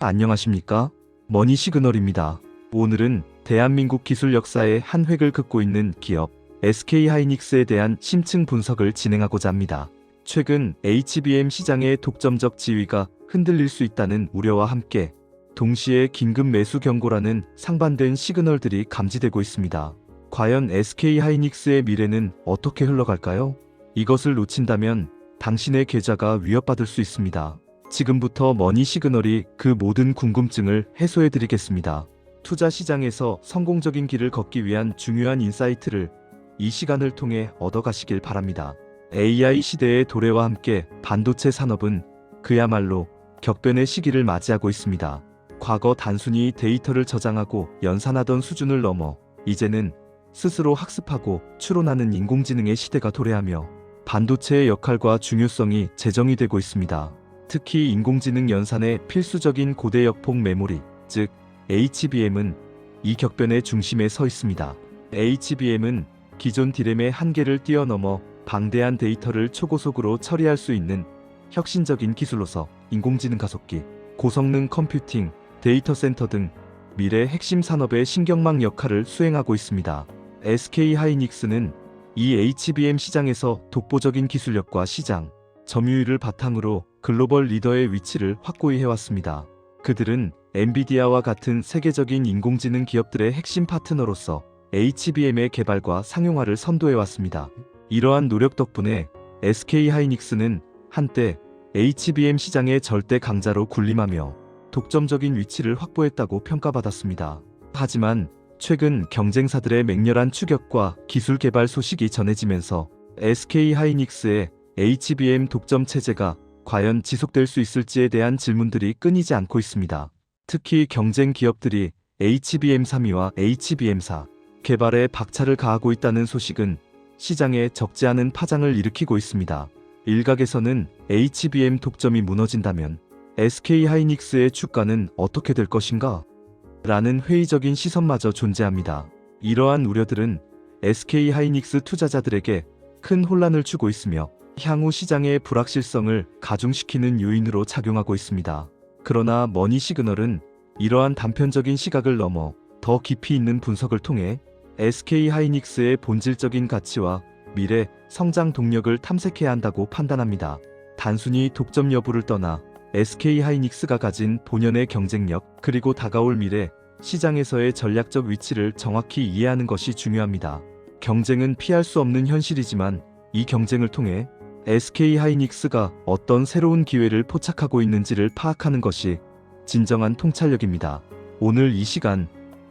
안녕하십니까? 머니 시그널입니다. 오늘은 대한민국 기술 역사의 한 획을 긋고 있는 기업 SK하이닉스에 대한 심층 분석을 진행하고자 합니다. 최근 HBM 시장의 독점적 지위가 흔들릴 수 있다는 우려와 함께 동시에 긴급 매수 경고라는 상반된 시그널들이 감지되고 있습니다. 과연 SK하이닉스의 미래는 어떻게 흘러갈까요? 이것을 놓친다면 당신의 계좌가 위협받을 수 있습니다. 지금부터 머니 시그널이 그 모든 궁금증을 해소해드리겠습니다. 투자 시장에서 성공적인 길을 걷기 위한 중요한 인사이트를 이 시간을 통해 얻어가시길 바랍니다. AI 시대의 도래와 함께 반도체 산업은 그야말로 격변의 시기를 맞이하고 있습니다. 과거 단순히 데이터를 저장하고 연산하던 수준을 넘어 이제는 스스로 학습하고 추론하는 인공지능의 시대가 도래하며 반도체의 역할과 중요성이 재정이 되고 있습니다. 특히 인공지능 연산의 필수적인 고대 역폭 메모리, 즉 HBM은 이 격변의 중심에 서 있습니다. HBM은 기존 D램의 한계를 뛰어넘어 방대한 데이터를 초고속으로 처리할 수 있는 혁신적인 기술로서 인공지능 가속기, 고성능 컴퓨팅, 데이터 센터 등 미래 핵심 산업의 신경망 역할을 수행하고 있습니다. SK하이닉스는 이 HBM 시장에서 독보적인 기술력과 시장 점유율을 바탕으로 글로벌 리더의 위치를 확고히 해왔습니다. 그들은 엔비디아와 같은 세계적인 인공지능 기업들의 핵심 파트너로서 HBM의 개발과 상용화를 선도해왔습니다. 이러한 노력 덕분에 SK하이닉스는 한때 HBM 시장의 절대 강자로 군림하며 독점적인 위치를 확보했다고 평가받았습니다. 하지만 최근 경쟁사들의 맹렬한 추격과 기술 개발 소식이 전해지면서 SK하이닉스의 HBM 독점 체제가 과연 지속될 수 있을지에 대한 질문들이 끊이지 않고 있습니다. 특히 경쟁 기업들이 HBM3와 HBM4 개발에 박차를 가하고 있다는 소식은 시장에 적지 않은 파장을 일으키고 있습니다. 일각에서는 HBM 독점이 무너진다면 SK하이닉스의 주가는 어떻게 될 것인가? 라는 회의적인 시선마저 존재합니다. 이러한 우려들은 SK하이닉스 투자자들에게 큰 혼란을 주고 있으며 향후 시장의 불확실성을 가중시키는 요인으로 작용하고 있습니다. 그러나 머니 시그널은 이러한 단편적인 시각을 넘어 더 깊이 있는 분석을 통해 SK하이닉스의 본질적인 가치와 미래 성장 동력을 탐색해야 한다고 판단합니다. 단순히 독점 여부를 떠나 SK하이닉스가 가진 본연의 경쟁력 그리고 다가올 미래 시장에서의 전략적 위치를 정확히 이해하는 것이 중요합니다. 경쟁은 피할 수 없는 현실이지만 이 경쟁을 통해 SK하이닉스가 어떤 새로운 기회를 포착하고 있는지를 파악하는 것이 진정한 통찰력입니다. 오늘 이 시간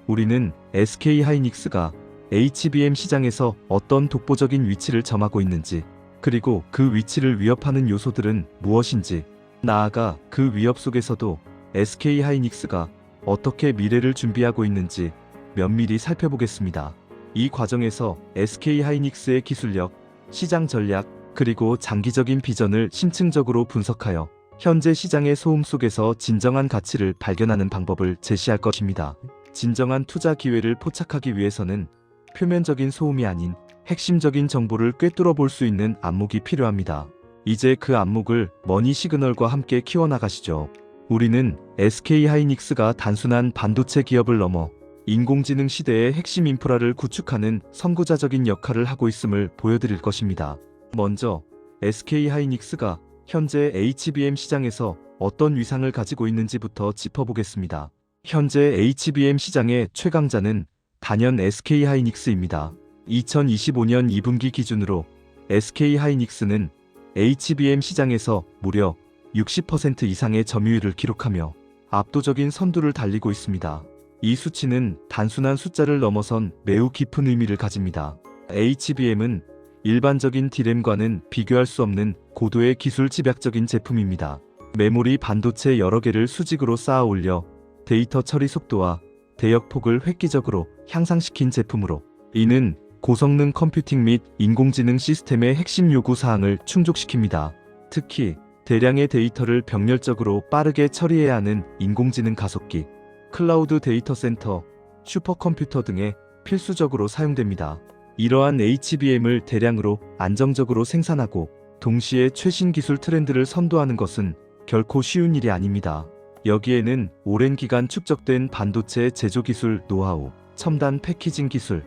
우리는 SK하이닉스가 HBM 시장에서 어떤 독보적인 위치를 점하고 있는지, 그리고 그 위치를 위협하는 요소들은 무엇인지, 나아가 그 위협 속에서도 SK하이닉스가 어떻게 미래를 준비하고 있는지 면밀히 살펴보겠습니다. 이 과정에서 SK하이닉스의 기술력, 시장 전략, 그리고 장기적인 비전을 심층적으로 분석하여 현재 시장의 소음 속에서 진정한 가치를 발견하는 방법을 제시할 것입니다. 진정한 투자 기회를 포착하기 위해서는 표면적인 소음이 아닌 핵심적인 정보를 꿰뚫어 볼 수 있는 안목이 필요합니다. 이제 그 안목을 머니 시그널과 함께 키워나가시죠. 우리는 SK하이닉스가 단순한 반도체 기업을 넘어 인공지능 시대의 핵심 인프라를 구축하는 선구자적인 역할을 하고 있음을 보여드릴 것입니다. 먼저 SK하이닉스가 현재 HBM 시장에서 어떤 위상을 가지고 있는지부터 짚어보겠습니다. 현재 HBM 시장의 최강자는 단연 SK하이닉스입니다. 2025년 2분기 기준으로 SK하이닉스는 HBM 시장에서 무려 60% 이상의 점유율을 기록하며 압도적인 선두를 달리고 있습니다. 이 수치는 단순한 숫자를 넘어선 매우 깊은 의미를 가집니다. HBM은 일반적인 D램과는 비교할 수 없는 고도의 기술 집약적인 제품입니다. 메모리 반도체 여러 개를 수직으로 쌓아 올려 데이터 처리 속도와 대역폭을 획기적으로 향상시킨 제품으로, 이는 고성능 컴퓨팅 및 인공지능 시스템의 핵심 요구 사항을 충족시킵니다. 특히 대량의 데이터를 병렬적으로 빠르게 처리해야 하는 인공지능 가속기, 클라우드 데이터 센터, 슈퍼컴퓨터 등에 필수적으로 사용됩니다. 이러한 HBM을 대량으로 안정적으로 생산하고 동시에 최신 기술 트렌드를 선도하는 것은 결코 쉬운 일이 아닙니다. 여기에는 오랜 기간 축적된 반도체 제조 기술 노하우, 첨단 패키징 기술,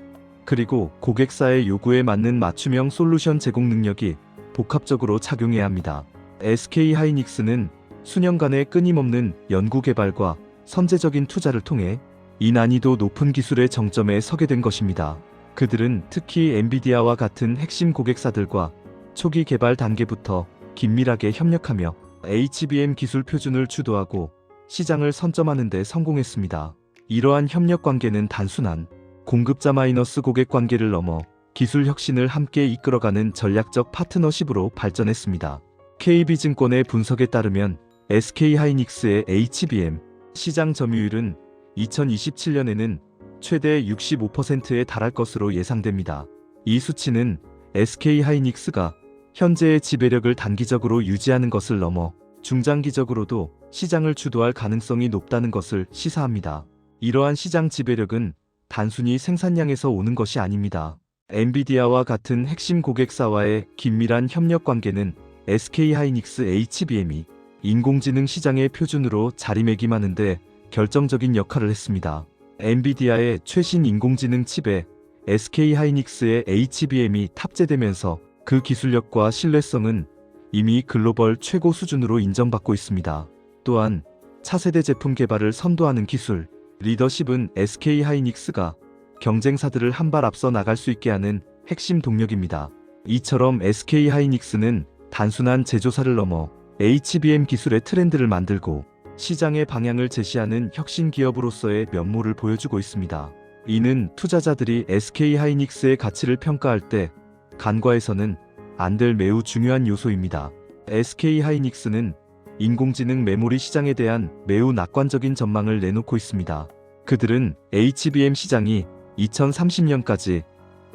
그리고 고객사의 요구에 맞는 맞춤형 솔루션 제공 능력이 복합적으로 작용해야 합니다. SK하이닉스는 수년간의 끊임없는 연구 개발과 선제적인 투자를 통해 이 난이도 높은 기술의 정점에 서게 된 것입니다. 그들은 특히 엔비디아와 같은 핵심 고객사들과 초기 개발 단계부터 긴밀하게 협력하며 HBM 기술 표준을 주도하고 시장을 선점하는 데 성공했습니다. 이러한 협력 관계는 단순한 공급자 마이너스 고객 관계를 넘어 기술 혁신을 함께 이끌어가는 전략적 파트너십으로 발전했습니다. KB증권의 분석에 따르면 SK하이닉스의 HBM 시장 점유율은 2027년에는 최대 65%에 달할 것으로 예상됩니다. 이 수치는 SK하이닉스가 현재의 지배력을 단기적으로 유지하는 것을 넘어 중장기적으로도 시장을 주도할 가능성이 높다는 것을 시사합니다. 이러한 시장 지배력은 단순히 생산량에서 오는 것이 아닙니다. 엔비디아와 같은 핵심 고객사와의 긴밀한 협력 관계는 SK하이닉스 HBM이 인공지능 시장의 표준으로 자리매김하는데 결정적인 역할을 했습니다. 엔비디아의 최신 인공지능 칩에 SK하이닉스의 HBM이 탑재되면서 그 기술력과 신뢰성은 이미 글로벌 최고 수준으로 인정받고 있습니다. 또한 차세대 제품 개발을 선도하는 기술, 리더십은 SK하이닉스가 경쟁사들을 한 발 앞서 나갈 수 있게 하는 핵심 동력입니다. 이처럼 SK하이닉스는 단순한 제조사를 넘어 HBM 기술의 트렌드를 만들고 시장의 방향을 제시하는 혁신 기업으로서의 면모를 보여주고 있습니다. 이는 투자자들이 SK하이닉스의 가치를 평가할 때 간과해서는 안 될 매우 중요한 요소입니다. SK하이닉스는 인공지능 메모리 시장에 대한 매우 낙관적인 전망을 내놓고 있습니다. 그들은 HBM 시장이 2030년까지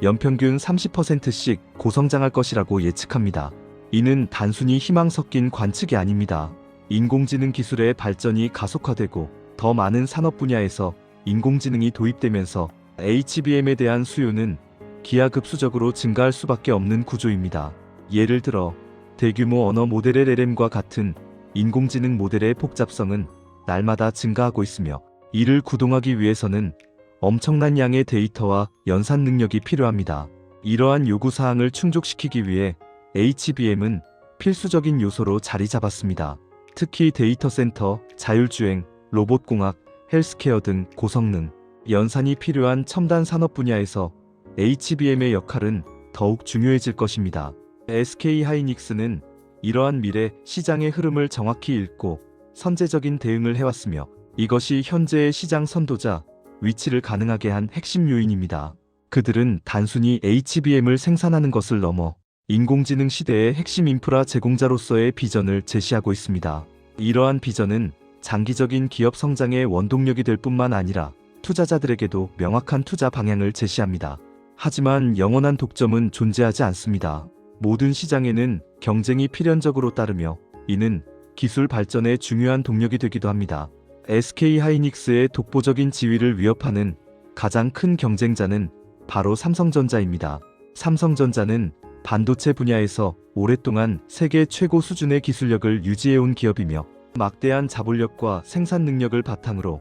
연평균 30%씩 고성장할 것이라고 예측합니다. 이는 단순히 희망 섞인 관측이 아닙니다. 인공지능 기술의 발전이 가속화되고 더 많은 산업 분야에서 인공지능이 도입되면서 HBM에 대한 수요는 기하급수적으로 증가할 수밖에 없는 구조입니다. 예를 들어 대규모 언어 모델 LLM과 같은 인공지능 모델의 복잡성은 날마다 증가하고 있으며 이를 구동하기 위해서는 엄청난 양의 데이터와 연산 능력이 필요합니다. 이러한 요구사항을 충족시키기 위해 HBM은 필수적인 요소로 자리 잡았습니다. 특히 데이터 센터, 자율주행, 로봇공학, 헬스케어 등 고성능, 연산이 필요한 첨단 산업 분야에서 HBM의 역할은 더욱 중요해질 것입니다. SK하이닉스는 이러한 미래 시장의 흐름을 정확히 읽고 선제적인 대응을 해왔으며 이것이 현재의 시장 선도자 위치를 가능하게 한 핵심 요인입니다. 그들은 단순히 HBM을 생산하는 것을 넘어 인공지능 시대의 핵심 인프라 제공자로서의 비전을 제시하고 있습니다. 이러한 비전은 장기적인 기업 성장의 원동력이 될 뿐만 아니라 투자자들에게도 명확한 투자 방향을 제시합니다. 하지만 영원한 독점은 존재하지 않습니다. 모든 시장에는 경쟁이 필연적으로 따르며 이는 기술 발전의 중요한 동력이 되기도 합니다. SK하이닉스의 독보적인 지위를 위협하는 가장 큰 경쟁자는 바로 삼성전자입니다. 삼성전자는 반도체 분야에서 오랫동안 세계 최고 수준의 기술력을 유지해온 기업이며 막대한 자본력과 생산 능력을 바탕으로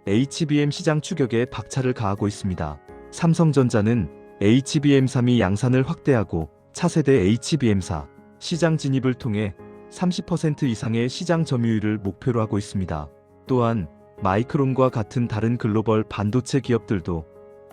HBM 시장 추격에 박차를 가하고 있습니다. 삼성전자는 HBM3이 양산을 확대하고 차세대 HBM4 시장 진입을 통해 30% 이상의 시장 점유율을 목표로 하고 있습니다. 또한 마이크론과 같은 다른 글로벌 반도체 기업들도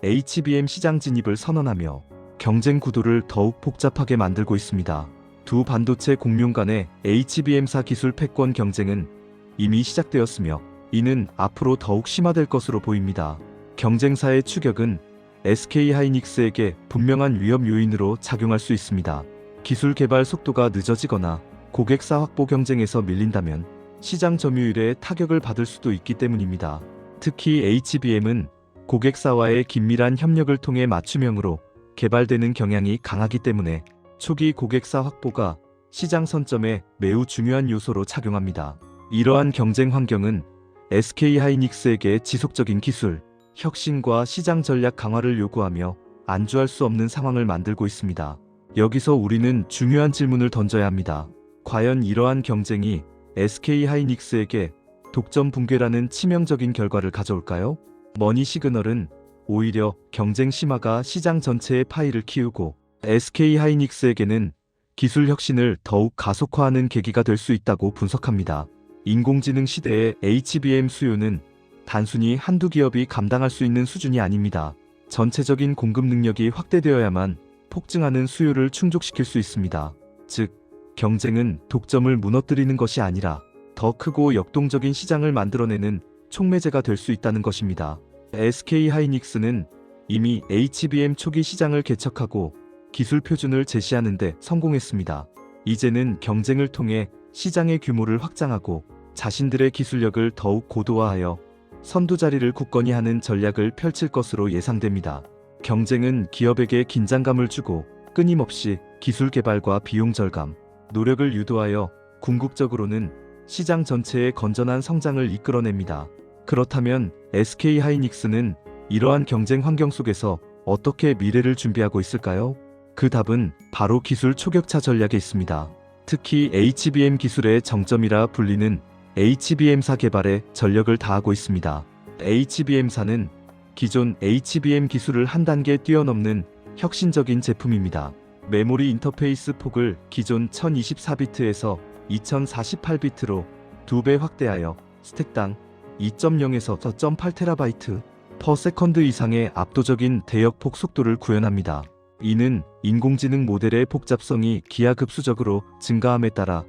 HBM 시장 진입을 선언하며 경쟁 구도를 더욱 복잡하게 만들고 있습니다. 두 반도체 공룡 간의 HBM4 기술 패권 경쟁은 이미 시작되었으며 이는 앞으로 더욱 심화될 것으로 보입니다. 경쟁사의 추격은 SK하이닉스에게 분명한 위험 요인으로 작용할 수 있습니다. 기술 개발 속도가 늦어지거나 고객사 확보 경쟁에서 밀린다면 시장 점유율에 타격을 받을 수도 있기 때문입니다. 특히 HBM은 고객사와의 긴밀한 협력을 통해 맞춤형으로 개발되는 경향이 강하기 때문에 초기 고객사 확보가 시장 선점에 매우 중요한 요소로 작용합니다. 이러한 경쟁 환경은 SK하이닉스에게 지속적인 기술, 혁신과 시장 전략 강화를 요구하며 안주할 수 없는 상황을 만들고 있습니다. 여기서 우리는 중요한 질문을 던져야 합니다. 과연 이러한 경쟁이 SK하이닉스에게 독점 붕괴라는 치명적인 결과를 가져올까요? 머니 시그널은 오히려 경쟁 심화가 시장 전체의 파이를 키우고 SK하이닉스에게는 기술 혁신을 더욱 가속화하는 계기가 될 수 있다고 분석합니다. 인공지능 시대의 HBM 수요는 단순히 한두 기업이 감당할 수 있는 수준이 아닙니다. 전체적인 공급 능력이 확대되어야만 폭증하는 수요를 충족시킬 수 있습니다. 즉, 경쟁은 독점을 무너뜨리는 것이 아니라 더 크고 역동적인 시장을 만들어내는 촉매제가 될 수 있다는 것입니다. SK하이닉스는 이미 HBM 초기 시장을 개척하고 기술 표준을 제시하는 데 성공했습니다. 이제는 경쟁을 통해 시장의 규모를 확장하고 자신들의 기술력을 더욱 고도화하여 선두 자리를 굳건히 하는 전략을 펼칠 것으로 예상됩니다. 경쟁은 기업에게 긴장감을 주고 끊임없이 기술 개발과 비용 절감, 노력을 유도하여 궁극적으로는 시장 전체의 건전한 성장을 이끌어냅니다. 그렇다면 SK하이닉스는 이러한 경쟁 환경 속에서 어떻게 미래를 준비하고 있을까요? 그 답은 바로 기술 초격차 전략에 있습니다. 특히 HBM 기술의 정점이라 불리는 HBM사 개발에 전력을 다하고 있습니다. HBM사는 기존 HBM 기술을 한 단계 뛰어넘는 혁신적인 제품입니다. 메모리 인터페이스 폭을 기존 1024비트에서 2048비트로 2배 확대하여 스택당 2.0에서 4.8TB per 이상의 압도적인 대역폭 속도를 구현합니다. 이는 인공지능 모델의 복잡성이 기하급수적으로 증가함에 따라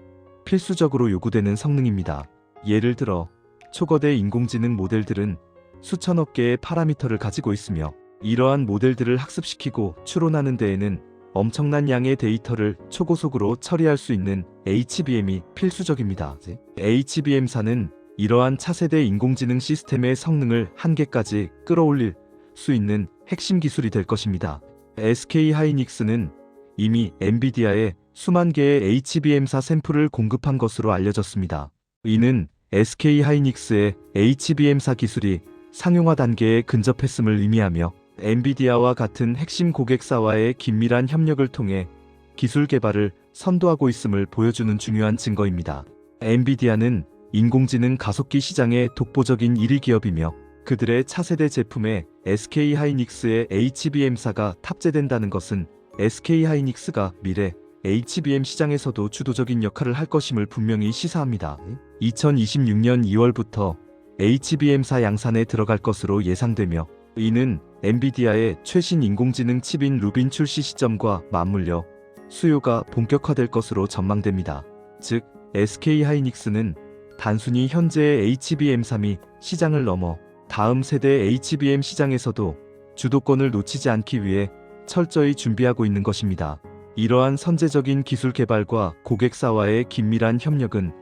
필수적으로 요구되는 성능입니다. 예를 들어 초거대 인공지능 모델들은 수천억 개의 파라미터를 가지고 있으며 이러한 모델들을 학습시키고 추론하는 데에는 엄청난 양의 데이터를 초고속으로 처리할 수 있는 HBM이 필수적입니다. HBM사는 이러한 차세대 인공지능 시스템의 성능을 한계까지 끌어올릴 수 있는 핵심 기술이 될 것입니다. SK하이닉스는 이미 엔비디아에 수만 개의 HBM사 샘플을 공급한 것으로 알려졌습니다. 이는 SK하이닉스의 HBM사 기술이 상용화 단계에 근접했음을 의미하며 엔비디아와 같은 핵심 고객사와의 긴밀한 협력을 통해 기술 개발을 선도하고 있음을 보여주는 중요한 증거입니다. 엔비디아는 인공지능 가속기 시장의 독보적인 1위 기업이며 그들의 차세대 제품에 SK하이닉스의 HBM사가 탑재된다는 것은 SK하이닉스가 미래 HBM 시장에서도 주도적인 역할을 할 것임을 분명히 시사합니다. 2026년 2월부터 HBM사 양산에 들어갈 것으로 예상되며 이는 엔비디아의 최신 인공지능 칩인 루빈 출시 시점과 맞물려 수요가 본격화될 것으로 전망됩니다. 즉, SK하이닉스는 단순히 현재의 HBM3이 시장을 넘어 다음 세대 HBM 시장에서도 주도권을 놓치지 않기 위해 철저히 준비하고 있는 것입니다. 이러한 선제적인 기술 개발과 고객사와의 긴밀한 협력은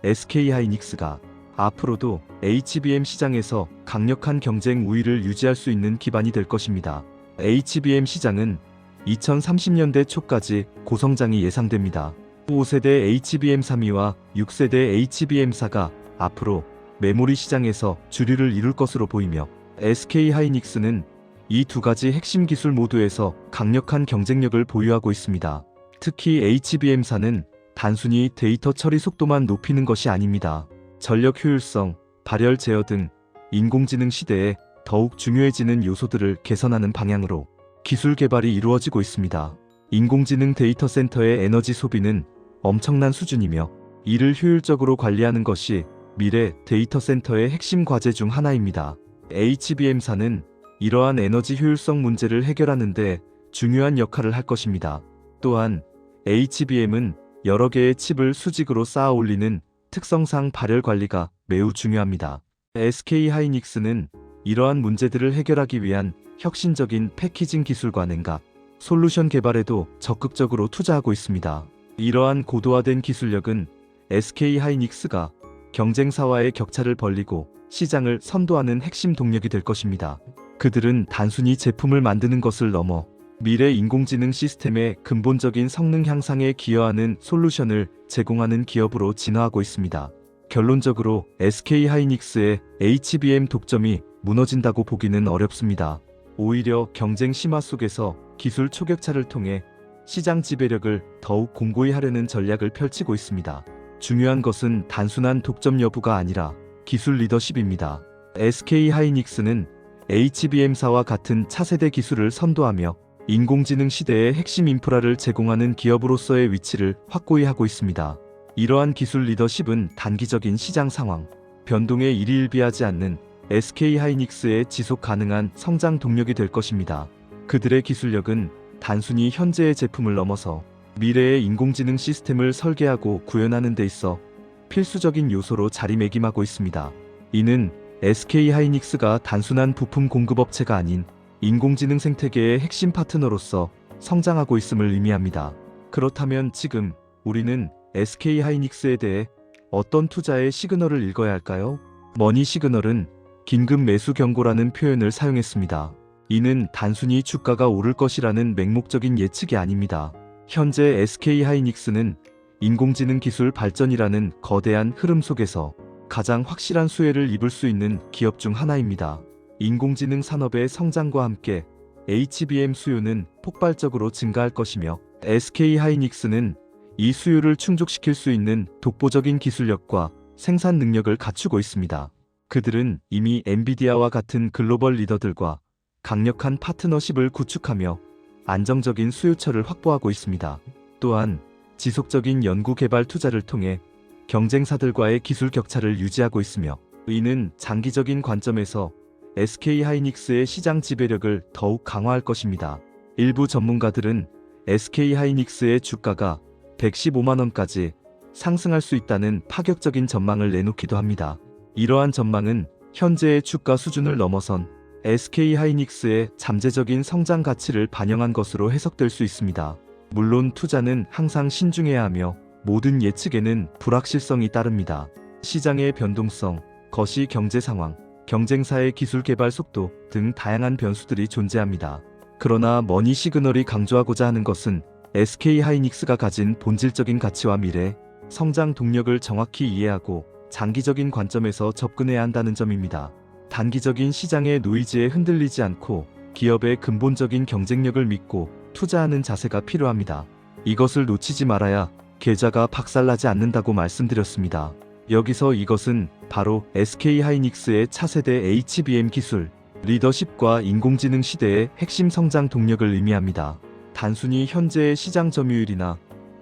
SK하이닉스가 앞으로도 HBM 시장에서 강력한 경쟁 우위를 유지할 수 있는 기반이 될 것입니다. HBM 시장은 2030년대 초까지 고성장이 예상됩니다. 5세대 HBM3이와 6세대 HBM4가 앞으로 메모리 시장에서 주류를 이룰 것으로 보이며 SK하이닉스는 이 두 가지 핵심 기술 모두에서 강력한 경쟁력을 보유하고 있습니다. 특히 HBM4는 단순히 데이터 처리 속도만 높이는 것이 아닙니다. 전력 효율성, 발열 제어 등 인공지능 시대에 더욱 중요해지는 요소들을 개선하는 방향으로 기술 개발이 이루어지고 있습니다. 인공지능 데이터 센터의 에너지 소비는 엄청난 수준이며 이를 효율적으로 관리하는 것이 미래 데이터 센터의 핵심 과제 중 하나입니다. HBM4는 이러한 에너지 효율성 문제를 해결하는 데 중요한 역할을 할 것입니다. 또한 HBM은 여러 개의 칩을 수직으로 쌓아 올리는 특성상 발열 관리가 매우 중요합니다. SK하이닉스는 이러한 문제들을 해결하기 위한 혁신적인 패키징 기술과 냉각, 솔루션 개발에도 적극적으로 투자하고 있습니다. 이러한 고도화된 기술력은 SK하이닉스가 경쟁사와의 격차를 벌리고 시장을 선도하는 핵심 동력이 될 것입니다. 그들은 단순히 제품을 만드는 것을 넘어 미래 인공지능 시스템의 근본적인 성능 향상에 기여하는 솔루션을 제공하는 기업으로 진화하고 있습니다. 결론적으로 SK하이닉스의 HBM 독점이 무너진다고 보기는 어렵습니다. 오히려 경쟁 심화 속에서 기술 초격차를 통해 시장 지배력을 더욱 공고히 하려는 전략을 펼치고 있습니다. 중요한 것은 단순한 독점 여부가 아니라 기술 리더십입니다. SK 하이닉스는 HBM사와 같은 차세대 기술을 선도하며 인공지능 시대의 핵심 인프라를 제공하는 기업으로서의 위치를 확고히 하고 있습니다. 이러한 기술 리더십은 단기적인 시장 상황, 변동에 일희일비하지 않는 SK 하이닉스의 지속 가능한 성장 동력이 될 것입니다. 그들의 기술력은 단순히 현재의 제품을 넘어서 미래의 인공지능 시스템을 설계하고 구현하는 데 있어 필수적인 요소로 자리매김하고 있습니다. 이는 SK 하이닉스가 단순한 부품 공급업체가 아닌 인공지능 생태계의 핵심 파트너로서 성장하고 있음을 의미합니다. 그렇다면 지금 우리는 SK 하이닉스에 대해 어떤 투자의 시그널을 읽어야 할까요? 머니 시그널은 긴급 매수 경고라는 표현을 사용했습니다. 이는 단순히 주가가 오를 것이라는 맹목적인 예측이 아닙니다. 현재 SK 하이닉스는 인공지능 기술 발전이라는 거대한 흐름 속에서 가장 확실한 수혜를 입을 수 있는 기업 중 하나입니다. 인공지능 산업의 성장과 함께 HBM 수요는 폭발적으로 증가할 것이며 SK 하이닉스는 이 수요를 충족시킬 수 있는 독보적인 기술력과 생산 능력을 갖추고 있습니다. 그들은 이미 엔비디아와 같은 글로벌 리더들과 강력한 파트너십을 구축하며 안정적인 수요처를 확보하고 있습니다. 또한 지속적인 연구개발 투자를 통해 경쟁사들과의 기술 격차를 유지하고 있으며 이는 장기적인 관점에서 SK 하이닉스의 시장 지배력을 더욱 강화할 것입니다. 일부 전문가들은 SK 하이닉스의 주가가 115만원까지 상승할 수 있다는 파격적인 전망을 내놓기도 합니다. 이러한 전망은 현재의 주가 수준을 넘어선 SK 하이닉스의 잠재적인 성장 가치를 반영한 것으로 해석될 수 있습니다. 물론 투자는 항상 신중해야 하며 모든 예측에는 불확실성이 따릅니다. 시장의 변동성, 거시 경제 상황, 경쟁사의 기술 개발 속도 등 다양한 변수들이 존재합니다. 그러나 머니 시그널이 강조하고자 하는 것은 SK 하이닉스가 가진 본질적인 가치와 미래, 성장 동력을 정확히 이해하고 장기적인 관점에서 접근해야 한다는 점입니다. 단기적인 시장의 노이즈에 흔들리지 않고 기업의 근본적인 경쟁력을 믿고 투자하는 자세가 필요합니다. 이것을 놓치지 말아야 계좌가 박살나지 않는다고 말씀드렸습니다. 여기서 이것은 바로 SK 하이닉스의 차세대 HBM 기술, 리더십과 인공지능 시대의 핵심 성장 동력을 의미합니다. 단순히 현재의 시장 점유율이나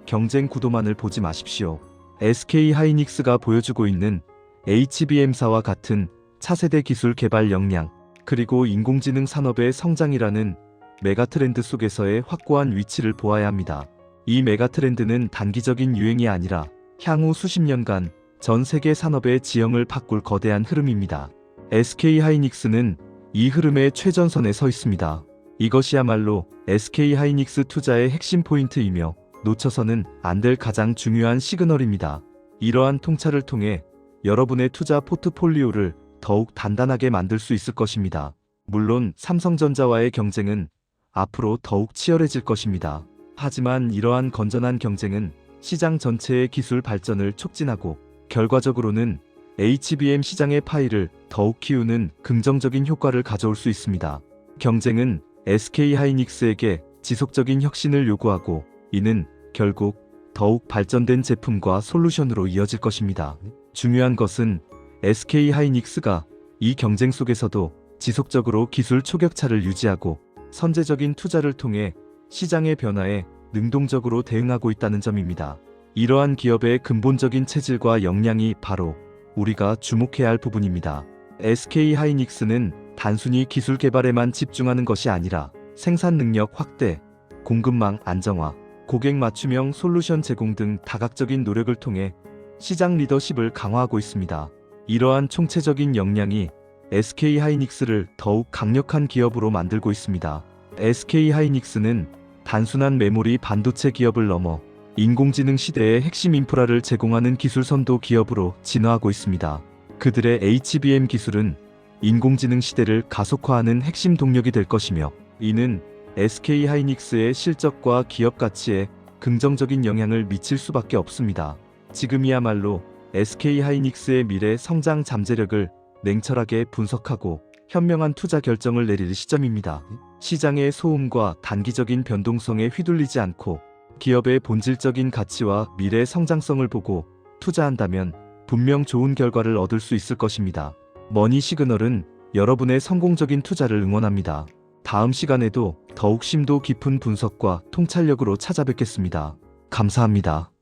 경쟁 구도만을 보지 마십시오. SK 하이닉스가 보여주고 있는 HBM사와 같은 차세대 기술 개발 역량, 그리고 인공지능 산업의 성장이라는 메가트렌드 속에서의 확고한 위치를 보아야 합니다. 이 메가트렌드는 단기적인 유행이 아니라 향후 수십 년간 전 세계 산업의 지형을 바꿀 거대한 흐름입니다. SK 하이닉스는 이 흐름의 최전선에 서 있습니다. 이것이야말로 SK 하이닉스 투자의 핵심 포인트이며 놓쳐서는 안 될 가장 중요한 시그널입니다. 이러한 통찰을 통해 여러분의 투자 포트폴리오를 더욱 단단하게 만들 수 있을 것입니다. 물론 삼성전자와의 경쟁은 앞으로 더욱 치열해질 것입니다. 하지만 이러한 건전한 경쟁은 시장 전체의 기술 발전을 촉진하고 결과적으로는 HBM 시장의 파이를 더욱 키우는 긍정적인 효과를 가져올 수 있습니다. 경쟁은 SK 하이닉스에게 지속적인 혁신을 요구하고 이는 결국 더욱 발전된 제품과 솔루션으로 이어질 것입니다. 중요한 것은 SK 하이닉스가 이 경쟁 속에서도 지속적으로 기술 초격차를 유지하고 선제적인 투자를 통해 시장의 변화에 능동적으로 대응하고 있다는 점입니다. 이러한 기업의 근본적인 체질과 역량이 바로 우리가 주목해야 할 부분입니다. SK 하이닉스는 단순히 기술 개발에만 집중하는 것이 아니라 생산 능력 확대, 공급망 안정화, 고객 맞춤형 솔루션 제공 등 다각적인 노력을 통해 시장 리더십을 강화하고 있습니다. 이러한 총체적인 역량이 SK 하이닉스를 더욱 강력한 기업으로 만들고 있습니다. SK 하이닉스는 단순한 메모리 반도체 기업을 넘어 인공지능 시대의 핵심 인프라를 제공하는 기술 선도 기업으로 진화하고 있습니다. 그들의 HBM 기술은 인공지능 시대를 가속화하는 핵심 동력이 될 것이며 이는 SK 하이닉스의 실적과 기업 가치에 긍정적인 영향을 미칠 수밖에 없습니다. 지금이야말로 SK 하이닉스의 미래 성장 잠재력을 냉철하게 분석하고 현명한 투자 결정을 내릴 시점입니다. 시장의 소음과 단기적인 변동성에 휘둘리지 않고 기업의 본질적인 가치와 미래 성장성을 보고 투자한다면 분명 좋은 결과를 얻을 수 있을 것입니다. 머니 시그널은 여러분의 성공적인 투자를 응원합니다. 다음 시간에도 더욱 심도 깊은 분석과 통찰력으로 찾아뵙겠습니다. 감사합니다.